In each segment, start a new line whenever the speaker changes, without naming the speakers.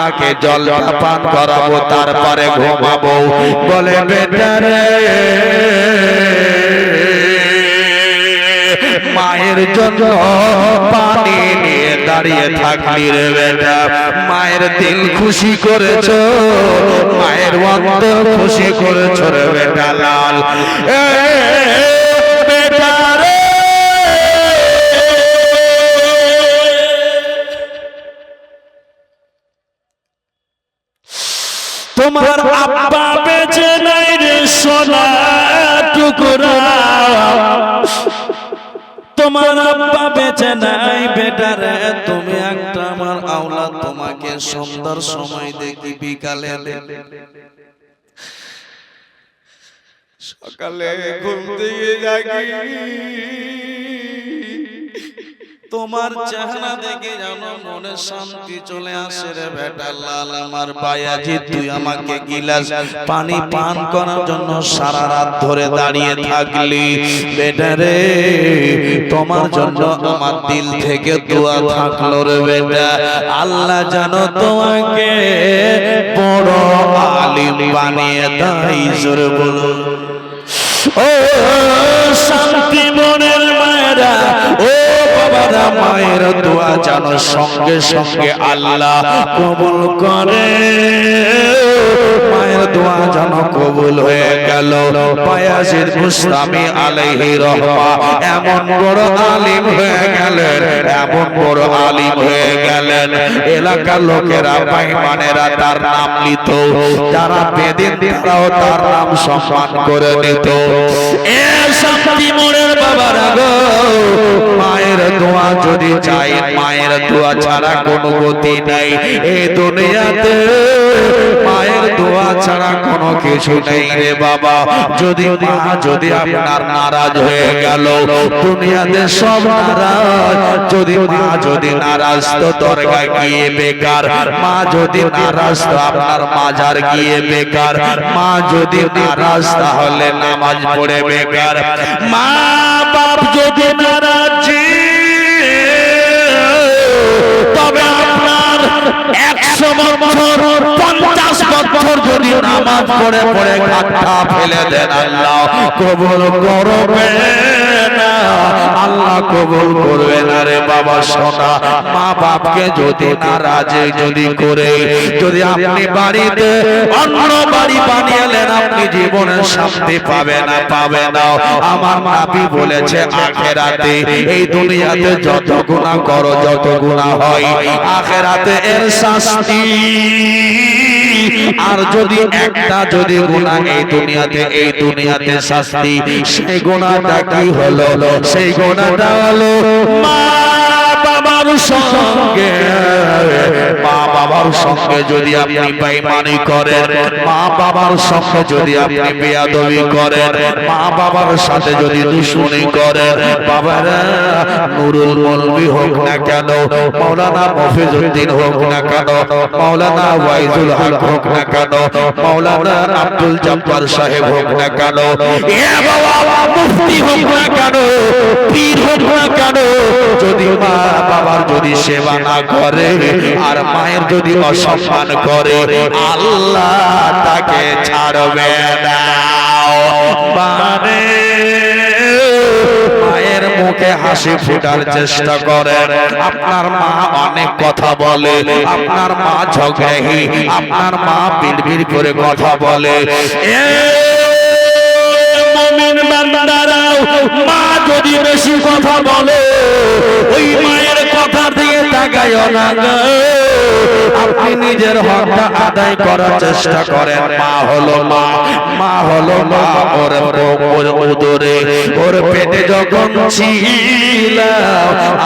আগে জল পান করাবো তারপরে ঘুমাবো। বলে বেটা রে মায়ের জন্য পানি নিয়ে দাঁড়িয়ে থাকলি রে বেটা, মায়ের দিল খুশি করেছ, মায়ের অন্তর খুশি করেছ রে বেটা লাল। বেটা রে তোমার আব্বা বেঁচে নাই রে সোনা টুকরা, তোমার আব্বা বেঁচে নাই বেটা রে, তুমি একটা আমার আওলাদ, তোমাকে সুন্দর সময় দেখি বিকালে সকালে ঘুম থেকে জাগি, তোমার চেহারা দেখে যেন মনে শান্তি চলে আসে রে বেটা লাল। আমার বায়াজি তুই আমাকে গিলাস পানি পান করার জন্য সারা রাত ধরে দাঁড়িয়ে থাকলি বেটা রে, তোমার জন্য আমার দিল থেকে দোয়া থাকলো রে বেটা। আল্লাহ জানো তোমাকে বড় আলিম বানিয়ে দেয়, জোরে বলো। ও শান্তি মনের মায়েরা, ও বাবারা, মায়ের দোয়া জানো সঙ্গে সঙ্গে আল্লাহ কবুল করে, মায়ের দোয়া জানো কবুল হয়ে গেল। বায়াজিদ বুস্তামি আলাইহি রহমা এমন বড় আলিম হয়ে গেলেন, এমন বড় আলিম হয়ে গেলেন, এলাকার লোকেরা বেঈমানেরা তার নাম নিত, যারা বেদিন তারাও তার নাম সম্মান করে নিত। এ শান্তি মোড়ের বাবারা গো, মায়ের দোয়া যদি চাই, মায়ের দোয়া ছাড়া কোনো গতি নাই এই দুনিয়াতে, মায়ের দোয়া ছাড়া কোনো কিছু নেই রে বাবা। যদি মা যদি আপনার নারাজ হয়ে গেল, দুনিয়াতে সব নারাজ, যদি মা যদি নারাজ তো দরগা গিয়ে বেকার, মা যদি নারাজ তো আপনার মাজার গিয়ে বেকার, মা যদি নারাজ তাহলে নামাজ পড়ে বেকার, মা বাপ যদি নারাজ তবে আপনার 100 বছর 50 বছর যদি নামাজ পড়ে পড়ে কাটা ফেলে দেন, আল্লাহ কবুল করবে না, আল্লাহ কবুল করবে না রে বাবা। শোনা, মা বাপকে যদি নারাজ যদি করে, যদি আপনি বাড়িতে অন্য বাড়ি বানিয়েলেন, আপনি জীবনে শান্তি পাবে না, পাবে না। আমার নবী বলেছে আখিরাতে, এই দুনিয়াতে যত গুনাহ করো, যত গুনাহ হয়, আখিরাতে এর শাস্তি। আর যদি একটা যদি গুনাহ এই দুনিয়াতে শাস্তি, সেই গুনাহটা কি হলো? সেই গুনাহটা হলো মা বাবার সঙ্গে, মা বাবার সঙ্গে যদি আপনি বেঈমানি করেন, মা বাবার সঙ্গে যদি আপনি বেয়াদবি করেন, মা বাবার সাথে যদি দুশমনি করেন, বাবারা নুরুল মৌলভী হোক না কেন, মাওলানা মফিজউদ্দিন হোক না কেন, মাওলানা ওয়াইজুল হক হোক না কেন, মাওলানা আব্দুল জব্বার সাহেব হোক না কেন, এ বাবা মুফতি হোক না কেন, পীর হোক না কেন, যদি মা বাবার যদি সেবা না করে আর মায়ের যদি অসম্মান করে, আল্লাহ তাকে ছাড়বে না। মানে মায়ের মুখে হাসি ফোটার চেষ্টা করেন। আপনার মা অনেক কথা বলে, আপনার মা ঝগড়াহি, আপনার মা বিড়বিড় করে কথা বলে, মুমিন বান্দারাও মা যদি বেশি কথা বলে, ওই মায়ের কথা দিয়ে তাকায়ও না, আপনি নিজের হকটা আদায় করার চেষ্টা করেন। মা হলো মা, মা হলো মা, ওর উদরে ওর পেটে যখন ছিল,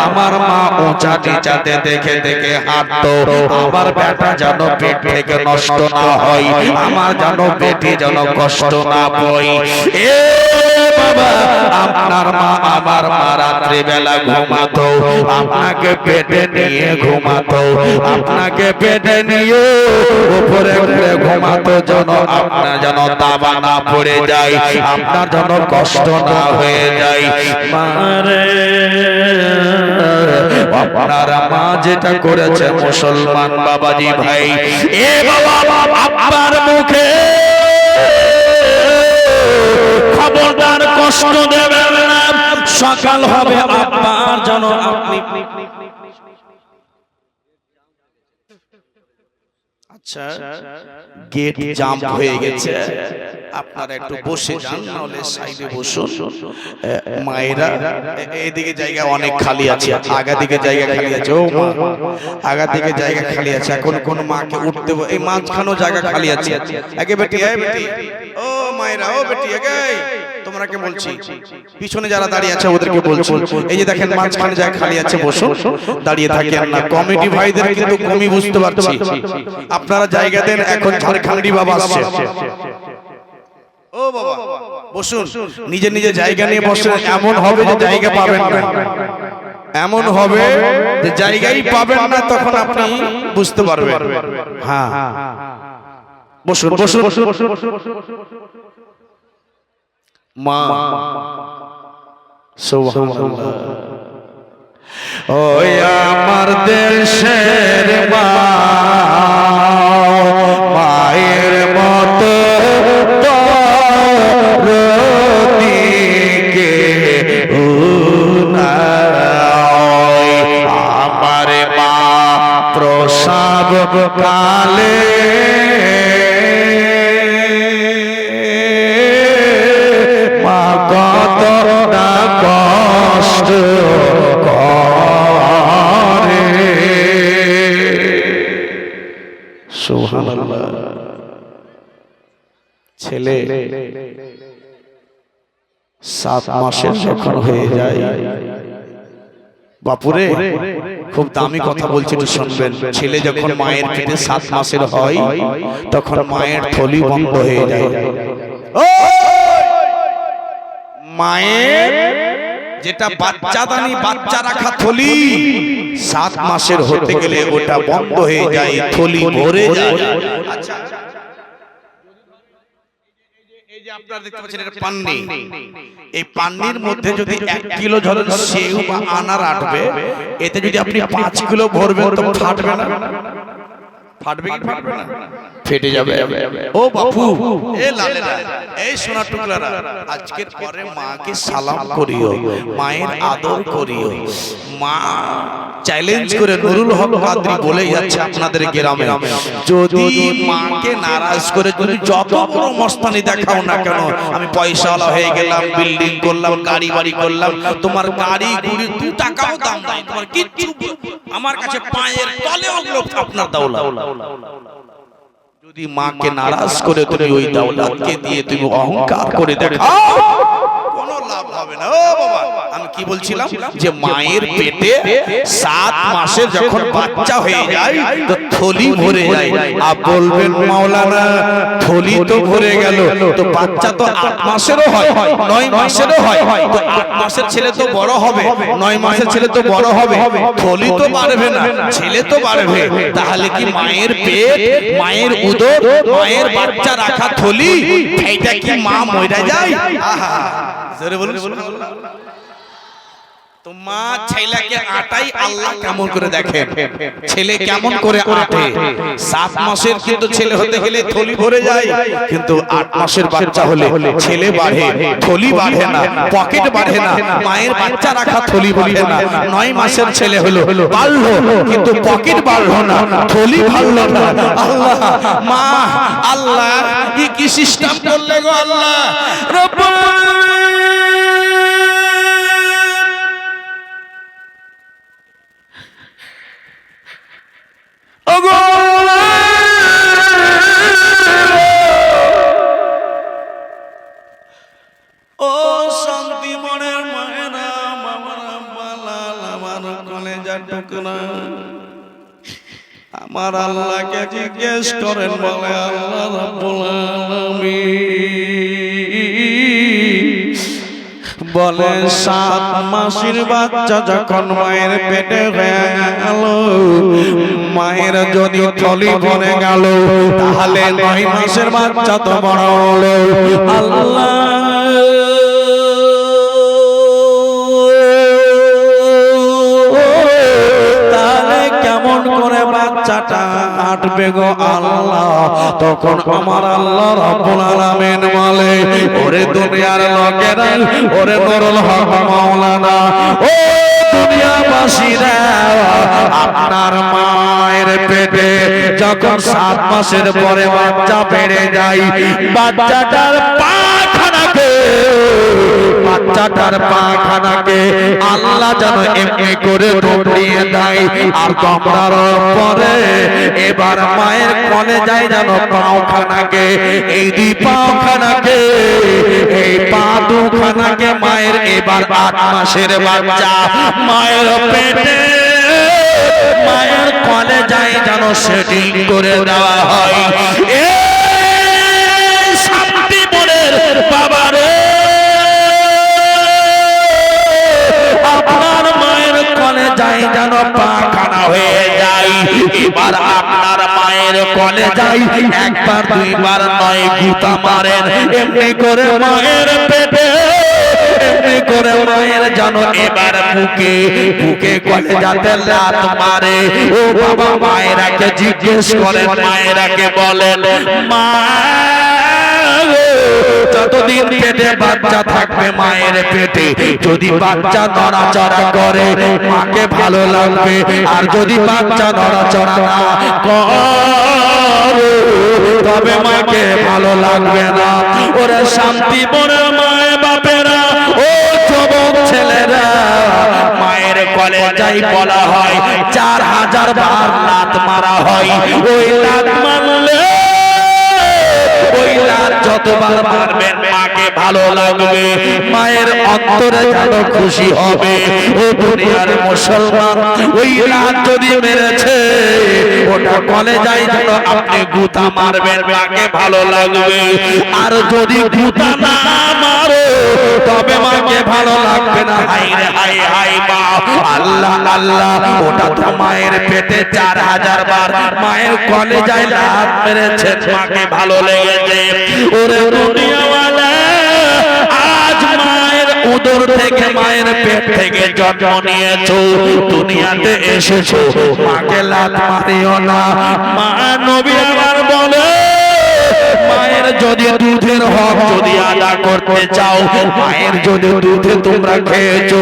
আমার মা উঁচা নিচাতে দেখে দেখে হাঁটতো, আমার বেটা যেন পেট থেকে নষ্ট না হয়, আমার যেন পেটে যেন কষ্ট না পায়। এ বাবা, আপনার মা আমার মা রাত্রি বেলা ঘুমাতো, আপনাকে পেটে নিয়ে ঘুমাতো, আপনাকে পেটে নিয়ে উপরে উপরে ঘুমাতো, যেন আপনার যেন দাবা না পড়ে যায়, আপনার যেন কষ্ট না হয়ে যায়। মারে আপনার মা যেটা করেছে মুসলমান বাবাজি ভাই, এ বাবা আপনার মুখে খবরদার কষ্ট দেবেন না। সকাল হবে আপনার যেন আপনি আচ্ছা গেট জাম হয়ে গেছে, আপনারা একটু বসে যান, নাহলে সাইডে বসুন। মায়েরা এইদিকে জায়গা অনেক খালি আছে, আগা দিকে জায়গা খালি আছে। ও মা, আগা দিকে জায়গা খালি আছে, এখন কোন মাকে উঠতে, এই মাঝখানেও জায়গা খালি আছে। আগে বেটি, এই বেটি, ও মায়েরা, ও বেটি, আগে তোমরাকে বলছি, পিছনে যারা দাঁড়িয়ে আছে ওদেরকে বলছি, এই যে দেখেন মাঝখানে জায়গা খালি আছে, বসুন, দাঁড়িয়ে থাকেন না। কমিটি ভাইদের কিন্তু কমই বুঝতে পারছি, আপনারা জায়গা দেন। এখন ঝাড়খণ্ডি বাবা আসছে, ও বাবা বসুন, নিজে নিজে জায়গা নিয়ে বসুন। এমন হবে যে জায়গা পাবেন না, এমন হবে যে জায়গাই পাবেন না, তখন আপনি বুঝতে পারবেন। হ্যাঁ বসুন বসুন মা, সুবহানাল্লাহ। ওই আমার দেশের মা, মায়ের মতো দিকে আমার মা প্রসব কালে মা কত না কষ্ট করে। সুবহানাল্লাহ। ছেলে 7 মাসের যখন হয়ে যায়, বাপুরে খুব দামি কথা বলছি, একটু শুনবেন। ছেলে যখন মায়ের পেটে 7 মাসের হয়, তখন মায়ের থলি বন্ধ হয়ে যায়। মায়ের যেটা বাচ্চাদানি, বাচ্চা রাখা থলি, 7 মাসের হতে গেলে ওটা বন্ধ হয়ে যায়, থলি ভরে যায়। আচ্ছা, এই যে আপনারা দেখতে পাচ্ছেন এটা পান্নি, এই পান্নির মধ্যে যদি 1 কিলো ধরেন সেউ বা আনার আটবে, এতে যদি আপনি 5 কিলো ভরবেন তো ফাটবে না? ফাটবে কি ফাটবে না? ফেটে যাবে। ও বাপু, এ লালেরা, এই সোনা টুকরারা, আজকের পরে মাকে সালাম করিও, মায়ের আদর করিও। মা চ্যালেঞ্জ করে নুরুল হক কাদরি বলে যাচ্ছে আপনাদের গ্রামে, যদি মাকে নারাজ করে যদি যত বড় মস্তানি দেখাও না কেন, আমি পয়সাওয়ালা হয়ে গেলাম, বিল্ডিং করলাম, গাড়ি বাড়ি করলাম, তোমার গাড়ি গুড়ি 2 টাকাও দাম নাই, তোমার কিচ্ছু আমার কাছে পায়ের তলে ওগুলো আপনার দৌলত। যদি মাকে নারাজ করে তুমি ওই দৌলতকে দিয়ে তুমি অহংকার করে দেখাও, কোনো লাভ হবে না। ও বাবা, আমি কি বলছিলাম, যে মায়ের পেটে 7 মাসে যখন বাচ্চা হয়ে যায় তো থলি ভরে যায়। আর বলবেন মাওলানা থলি তো ভরে গেল, তো বাচ্চা তো 8 মাসেরও হয়, 9 মাসেরও হয়, তো 8 মাসের ছেলে তো বড় হবে, 9 মাসের ছেলে তো বড় হবে, থলি তো বাড়বে না, ছেলে তো বাড়বে। তাহলে কি মায়ের পেট, মায়ের উদর, মায়ের বাচ্চা রাখা থলি, এইটা কি মা মরে যায়? আহা, জোরে বলুন সুবহানাল্লাহ। তো মা ছেলেকে আটাই আল্লাহ কেমন করে দেখেন, ছেলে কেমন করে আটে। 7 মাসের কিন্তু ছেলে হতে গেলে থলি ভরে যায়, কিন্তু 8 মাসের বাচ্চা হলে ছেলে বাড়ে, থলি বাড়ে না, পকেট বাড়ে না, মায়ের বাচ্চা রাখা থলি বাড়ে না। 9 মাসের ছেলে হলো, বাড়লো, কিন্তু পকেট বাড়লো না, থলি বাড়লো না। আল্লাহ, মা আল্লাহ কি সিস্টেম করলে গো আল্লাহ রব্বুল ও শান্তি মনের মায়েরা, মামারা, বালাল, আমার কলেজার টুকরা, আমার আল্লাহকে জিজ্ঞেস করেন, বলে আল্লাহ রাব্বুল আলামিন বলে 7 মাসের বাচ্চা যখন মায়ের পেটে হয়ে গেল, মায়ের যদি থলি ভরে গেল, তাহলে 9 মাসের বাচ্চা তো বড় হলো। আল্লাহ কেমন করে বাচ্চাটা কাটবে গো আল্লাহ। তখন আমার আল্লাহ রাব্বুল আলামিন বলে, ওরে দুনিয়ার লোকেরা, ওরে নুরুল হক মাওলানা, ও দুনিয়াবাসীরা, আপনার মায়ের পেটে যখন 7 মাসের পরে বাচ্চা বেড়ে যায়, বাচ্চাটার পাখানাকে আল্লাহ যেন এমনি করে দৌড়িয়ে দেয়। আর তোমরার পরে এবার মায়ের কোলে যায় যেন পাখানাকে, এই দুই পাখানাকে, এই পা দুখানাকে মায়ের এবার 8 মাসের বাচ্চা মায়ের পেটে মায়ের কোলে যায় যেন সেটিং করে দেওয়া হয়। শান্তি মনের বাবারে, আপনার মায়ের কোলে যাই যেন পাখানা হয়ে যায়। এবার আপনার মায়ের কোলে যাই, একবার দুইবার নয়, গুতা মারেন এমনি করে মায়ের পেটে, এমনি করে মায়ের যেন এবার বুকে বুকে কোলে যাতে লাত মারে। ও বাবা, মায়েরাকে জিজ্ঞেস করেন, মায়েরাকে বলেন, মা যতদিন পেটে বাচ্চা থাকবে মায়ের পেটে, যদি বাচ্চা নড়াচড়া করে মাকে ভালো লাগবে, আর যদি বাচ্চা নড়াচড়া না করে তবে মাকে ভালো লাগবে না। ওরা শান্তি মনের মায়ের বাপেরা, ও যুবক ছেলেরা, মায়ের কোলে যাই বলা হয় 4000 বার লাত মারা হয়। ওই লাত মারলে, ওই লাত যতবার মারবেন মাকে ভালো লাগবে, মায়ের অন্তরে যেন খুশি হবে। ও দুনিয়ার মুসলমান, ওই লাত যদি মেরেছে ওটা কোলে যাই যেন আপনি গুতা মারবেন, মাকে ভালো লাগবে। আর যদি গুতা না মারো তবে মাকে ভালো লাগবে না। হাই রে হাই হাই মা, আল্লাহ আল্লাহ, ওটা তো মায়ের পেটে 4000 বার মায়ের কোলে যাই লাত মেরেছে, মাকে ভালো লেগেছে। ওরে দুনিয়াওয়ালা, আজ মায়ের উদর থেকে মায়ের পেট থেকে জন্ম নিয়েছো, দুনিয়াতে এসেছো, মাকে লাত মারিও না। মা নবী আমার বলে, মায়ের যদি দুধের হক যদি আদা করতে চাও, মায়ের যদি দুধে তোমরা খেয়েছো,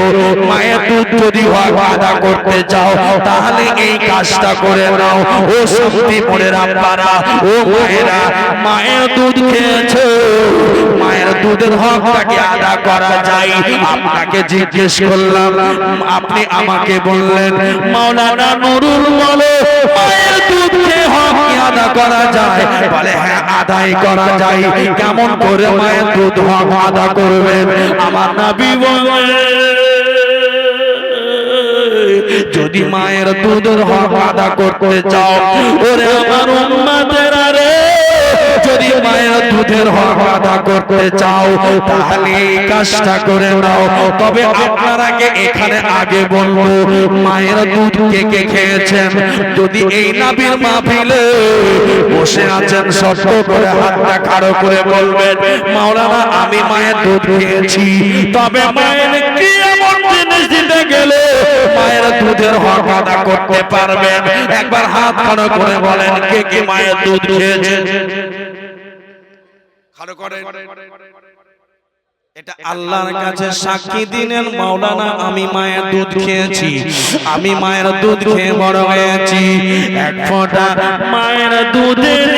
মায়ের দুধ যদি হক আদা করতে চাও, তাহলে এই কাজটা করে নাও। ও শান্তি মনের আব্বারা, ও মায়েরা, মায়ের দুধ খেয়েছো, মায়ের দুধের হকটাকে আদা করা যায়। আপনাকে জিজ্ঞেস করলাম, আপনি আমাকে বললেন মাওলানা নুরুল বলো, মায়ের দুধ খেয়ে হক আদা করা যায়? বলে হ্যাঁ, আদায় করা যায়। কেমন করে মায়ের দুধ হক আদা করবেন? আমার নবী বলে, যদি মায়ের দুধের হক আদা করতে চাও, ওরে আমার উম্মতেরা রে, যদি মায়ের দুধের হক আদা করতে চাও তাহলে এই কাজটা করে নাও। তবে আপনারাকে এখানে আগে বলবো, মায়ের দুধ কে কে খেয়েছেন? যদি এই নবীর মাহফিলে বসে আছেন, সত্য করে হাতটা খাড়ো করে বলবেন, মাওলানা আমি মায়ের দুধ খেয়েছি। তবে মায়ের কি এমন জিনিস দিতে গেলে মায়ের দুধের হক আদা করতে পারবেন? একবার হাত খাড়ো করে বলেন, কে কে মায়ের দুধ খেয়েছেন? এটা আল্লাহর কাছে সাক্ষী দিলেন, মাওলানা আমি মায়ের দুধ খেয়েছি, আমি মায়ের দুধ খেয়ে বড় হয়েছি। এক ফোঁটা মায়ের দুধের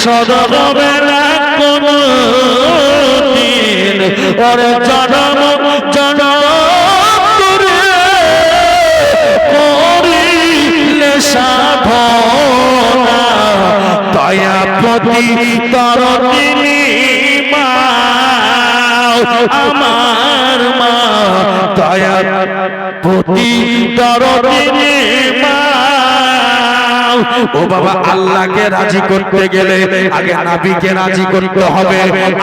সদবে না কোনো দিন, ওরে জনম জনম করে করিলে সাধনা, দয়াপতি তরণী মা আমার মা, দয়াপতি তরণী মা ও বাবা আল্লাহকে রাজি করতে গেলে আগে নবীকে রাজি করতে হবে,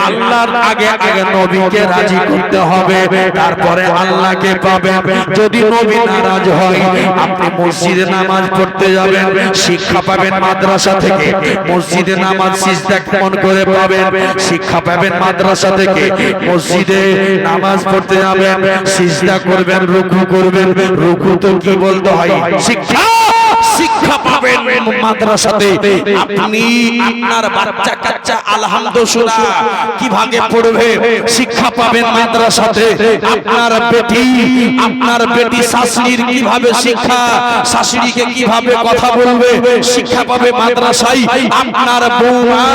আল্লাহর আগে আগে নবীকে রাজি করতে হবে, তারপরে আল্লাহকে পাবেন। যদি নবী নারাজ হয় আপনি মসজিদে নামাজ পড়তে যাবেন, শিক্ষা পাবেন মাদ্রাসা থেকে। মসজিদে নামাজ সিজদা কেমন করে পাবেন? শিক্ষা পাবেন মাদ্রাসা থেকে। মসজিদে নামাজ পড়তে যাবেন, সিজদা করবেন, রুকু করবেন। রুকু তো কি বলতে হয়? শিক্ষা শিক্ষা পাবেন মাদ্রাসাতে। আপনি আপনার বাচ্চা কাচ্চা আলহামদুলিল্লাহ কিভাবে পড়বে শিক্ষা পাবেন মাদ্রাসাতে। আপনার বেটি শাশুড়ির কিভাবে শিক্ষা, শাশুড়িকে কিভাবে কথা বলবে শিক্ষা পাবে মাদ্রাসায়। আপনার বউমা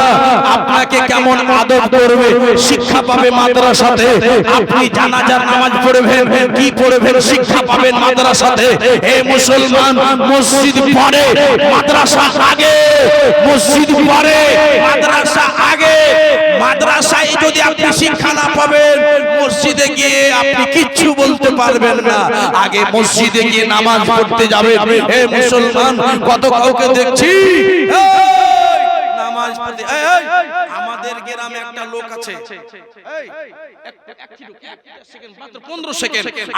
আপনাকে কেমন আদব করবে শিক্ষা পাবে মাদ্রাসাতে। আপনি জানাজার নামাজ পড়বেন, কি পড়বেন শিক্ষা পাবেন মাদ্রাসাতে। হে মুসলমান, মসজিদ পড়ে মাদ্রাসা আগে, মসজিদ পড়ে মাদ্রাসা আগে। মাদ্রাসায় যদি আপনি শিক্ষা না পাবেন মসজিদে গিয়ে আপনি কিচ্ছু বলতে পারবেন না। আগে মসজিদে গিয়ে নামাজ পড়তে যাবেন। হে মুসলমান, কত কাউকে দেখছি নামাজ পড়তে। আমাদের গ্রামে একটা লোক আছে,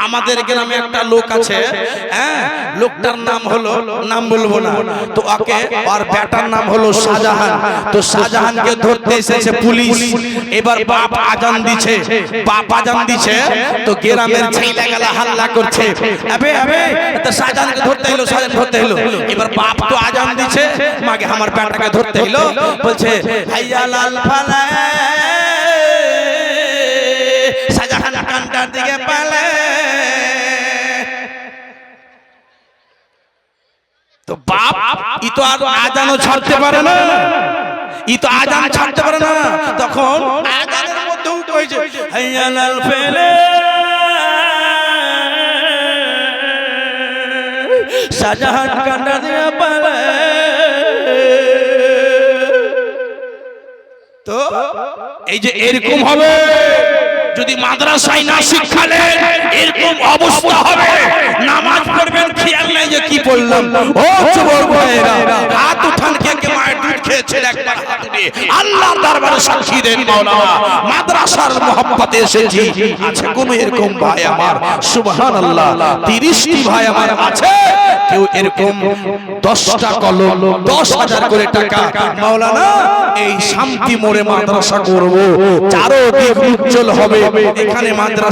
আমাদের গ্রামে একটা লোক আছে, হ্যাঁ, লোকটার নাম হলো, নাম বলবো না তো, ওকে আর বেটার নাম হলো শাহজাহান। তো শাহজাহানকে ধরতে এসেছে পুলিশ। এবার বাপ আজান দিছে, বাপ আজান দিছে তো গ্রামের ছেলেগুলা হাল্লা করছে, আবে আবে তো শাহজাহানকে ধরতে হলো, শাহজাহান ধরতে হলো। এবার বাপ তো আজান দিছে, মাকে আমার বেটাকে ধরতে হলো, বলছে হাইয়া লাল ফালা, শাহজাহান কান্টার দিকে পালে। তো বাপ ই তো আর আজানও ছাড়তে পারে না, ই তো আজান ছাড়তে পারে না। তখন আজানের মধ্যেও কইছে হাইয়া লাল ফেলে, শাহজাহান কান্টার দিকে পালে। তো এই যে এরকম হবে যদি মাদ্রাসায় না শিক্ষালেন, এরকম অবস্থা হবে। নামাজ পড়বেন খেয়াল নাই যে কি পড়লাম। ও যুবক ভাইরা, হাত উঠান, কে মায়ের দুধ খেয়েছে একবার হাত উঠিয়ে আল্লাহর দরবারে সাক্ষী দেন, মাওলানা মাদ্রাসার মহব্বতে এসেছি। আছে কোন এরকম ভাই আমার? সুবহানাল্লাহ, 30টি ভাই আমার আছে। কেউ এরকম 10টা কলম 10,000 করে টাকা, মাওলানা এই শান্তি মোড়ে মাদ্রাসা করব, চারদিক উজ্জ্বল হবে, এখানে মাদ্রাসা